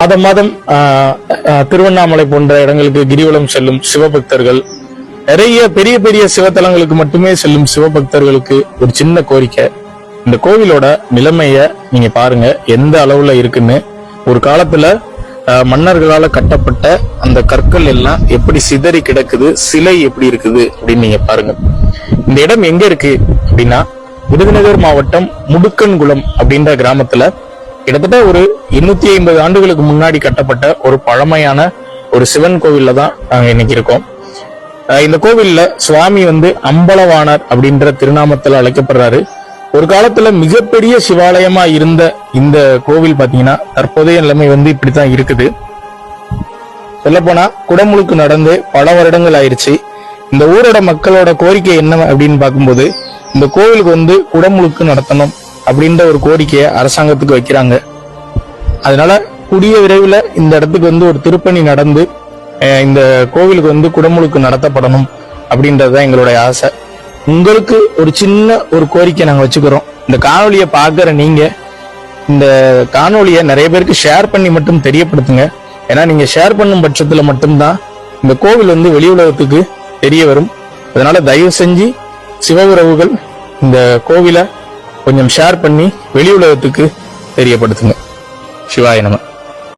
மாதம் மாதம் திருவண்ணாமலை போன்ற இடங்களுக்கு கிரிவலம் செல்லும் சிவபக்தர்கள், நிறைய பெரிய பெரிய சிவத்தலங்களுக்கு மட்டுமே செல்லும் சிவபக்தர்களுக்கு ஒரு சின்ன கோரிக்கை. இந்த கோவிலோட நிலைமைய நீங்க பாருங்க, எந்த அளவுல இருக்குன்னு. ஒரு காலத்துல மன்னர்களால கட்டப்பட்ட அந்த கற்கள் எல்லாம் எப்படி சிதறி கிடக்குது, சிலை எப்படி இருக்குது அப்படின்னு நீங்க பாருங்க. இந்த இடம் எங்க இருக்கு அப்படின்னா, விருதுநகர் மாவட்டம் முடுக்கன்குளம் அப்படின்ற கிராமத்துல கிட்டத்தட்ட ஒரு 850 ஆண்டுகளுக்கு முன்னாடி கட்டப்பட்ட ஒரு பழமையான ஒரு சிவன் கோவில்ல தான் நாங்க இன்னைக்கு இருக்கோம். இந்த கோவில்ல சுவாமி அம்பலவாணர் அப்படின்ற திருநாமத்துல அழைக்கப்படுறாரு. ஒரு காலத்துல மிகப்பெரிய சிவாலயமா இருந்த இந்த கோவில் பாத்தீங்கன்னா தற்போதைய நிலைமை இப்படித்தான் இருக்குது. சொல்ல போனா குடமுழுக்கு நடந்து பல வருடங்கள் ஆயிருச்சு. இந்த ஊரோட மக்களோட கோரிக்கை என்ன அப்படின்னு பார்க்கும்போது, இந்த கோவிலுக்கு குடமுழுக்கு நடத்தணும் அப்படின்ற ஒரு கோரிக்கையை அரசாங்கத்துக்கு வைக்கிறாங்க. அதனால கூடிய விரைவில் இந்த இடத்துக்கு ஒரு திருப்பணி நடந்து இந்த கோவிலுக்கு குடமுழுக்கு நடத்தப்படணும் அப்படின்றதுதான் எங்களுடைய ஆசை. உங்களுக்கு ஒரு சின்ன ஒரு கோரிக்கை நாங்க வச்சுக்கிறோம். இந்த காணொலியை பார்க்கிற நீங்க இந்த காணொலியை நிறைய பேருக்கு ஷேர் பண்ணி மட்டும் தெரியப்படுத்துங்க. ஏன்னா நீங்க ஷேர் பண்ணும் பட்சத்துல மட்டும்தான் இந்த கோவில் வெளி உலகத்துக்கு தெரிய வரும். அதனால தயவு செஞ்சு சிவ-உறவுகள் இந்த கோவிலை கொஞ்சம் ஷேர் பண்ணி வெளி உலகத்துக்கு தெரியப்படுத்துங்க. சிவாய நம.